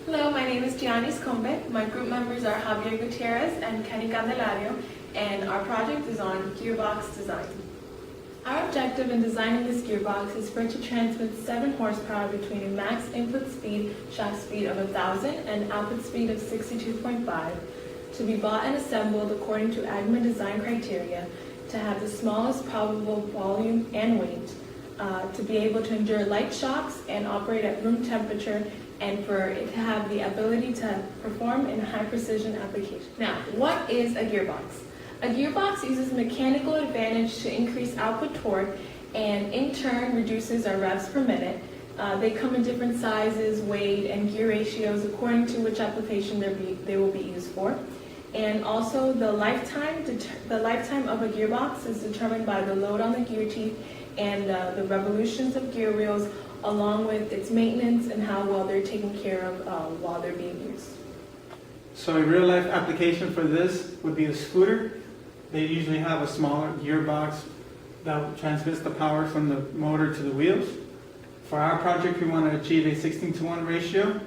Hello, my name is Giannis Combe. My group members are Javier, Gutierrez, and Candelario, and our project is on Gearbox design. Our objective in designing this gearbox is for it to transmit 7 horsepower between a max input speed, shaft speed of 1,000 and output speed of 62.5, to be bought and assembled according to AGMA design criteria, to have the smallest probable volume and weight, to be able to endure light shocks and operate at room temperature, and for it to have the ability to perform in high precision application. Now, what is a gearbox? A gearbox uses mechanical advantage to increase output torque and in turn reduces our revs per minute. They come in different sizes, weight, and gear ratios according to which application they will be used for. And also the lifetime of a gearbox is determined by the load on the gear teeth and the revolutions of gear wheels, along with its maintenance and how well they're taken care of while they're being used. So a real life application for this would be a scooter. They usually have a smaller gearbox that transmits the power from the motor to the wheels. For our project, we want to achieve a 16:1 ratio.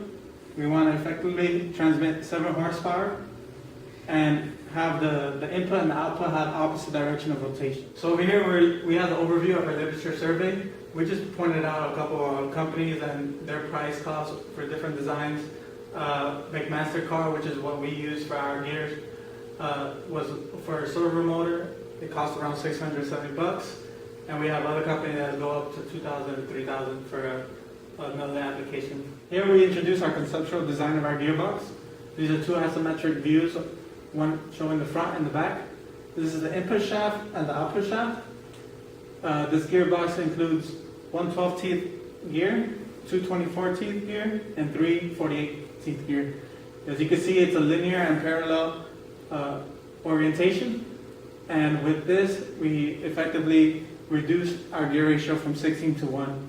We want to effectively transmit 7 horsepower and have the input and the output have opposite direction of rotation. So over here we have the overview of our literature survey. We just pointed out a couple of companies and their price costs for different designs. McMaster car, which is what we use for our gears, was for a servo motor. It cost around $670, and we have other companies that go up to $2,000 to $3,000 for another application. Here we introduce our conceptual design of our gearbox. These are 2 asymmetric views, one showing the front and the back. This is the input shaft and the output shaft. This gearbox includes 1 12-teeth gear, 2 24-teeth gear, and 3 48-teeth gear. As you can see, it's a linear and parallel orientation, and with this we effectively reduce our gear ratio from 16:1.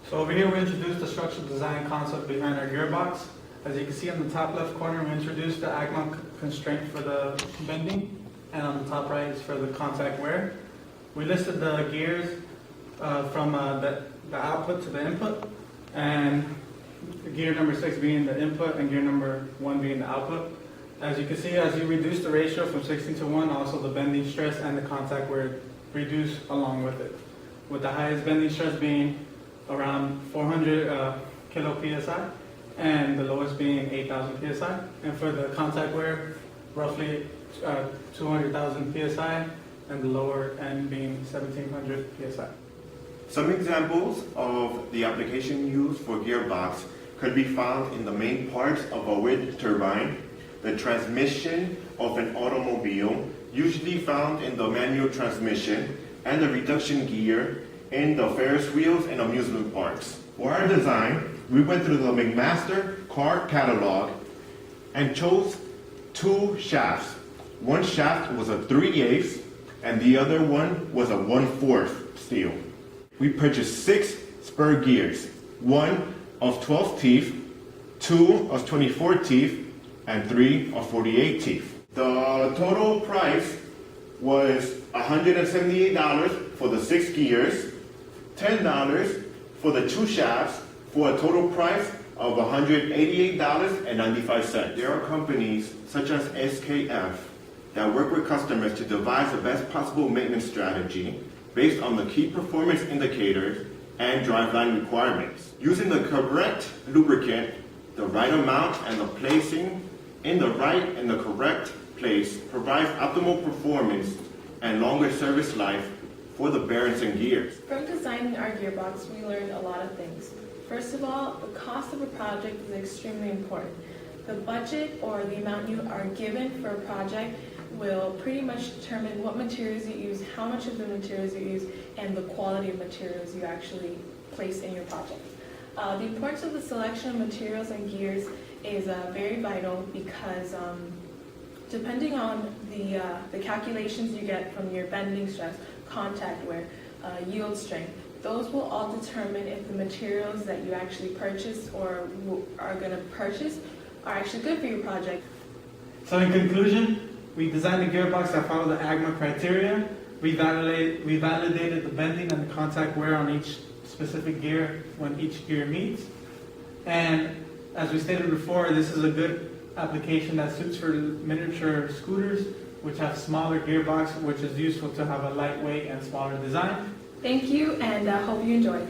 So over here we introduced the structural design concept behind our gearbox. As you can see on the top left corner, we introduced the AGMA constraint for the bending, and on the top right is for the contact wear. We listed the gears from the output to the input, and gear number 6 being the input and gear number 1 being the output. As you can see, as you reduce the ratio from 16:1, also the bending stress and the contact wear reduce along with it, with the highest bending stress being around 400 kilo psi and the lowest being 8,000 psi, and for the contact wear roughly 200,000 psi and the lower end being 1,700 psi. Some examples of the application used for gearbox could be found in the main parts of a wind turbine, the transmission of an automobile, usually found in the manual transmission, and the reduction gear in the Ferris wheels and amusement parks. For our design, we went through the McMaster car catalog and chose 2 shafts. One shaft was a 3/8 and the other one was a 1/4 steel. We purchased 6 spur gears, 1 of 12 teeth, 2 of 24 teeth, and 3 of 48 teeth. The total price was $178 for the 6 gears, $10 for the 2 shafts, for a total price of $188.95. There are companies such as SKF that work with customers to devise the best possible maintenance strategy based on the key performance indicators and driveline requirements. Using the correct lubricant, the right amount, and the placing in the right and the correct place provides optimal performance and longer service life for the bearings and gears. From designing our gearbox, we learned a lot of things. First of all, the cost of a project is extremely important. The budget or the amount you are given for a project will pretty much determine what materials you use, how much of the materials you use, and the quality of materials you actually place in your project. The importance of the selection of materials and gears is very vital because depending on the calculations you get from your bending stress, contact wear, yield strength, those will all determine if the materials that you actually purchase or are going to purchase are actually good for your project. So in conclusion, we designed a gearbox that followed the AGMA criteria. We validated the bending and the contact wear on each specific gear when each gear meets. And As we stated before, this is a good application that suits for miniature scooters, which have smaller gearbox, which is useful to have a lightweight and smaller design. Thank you, and hope you enjoy.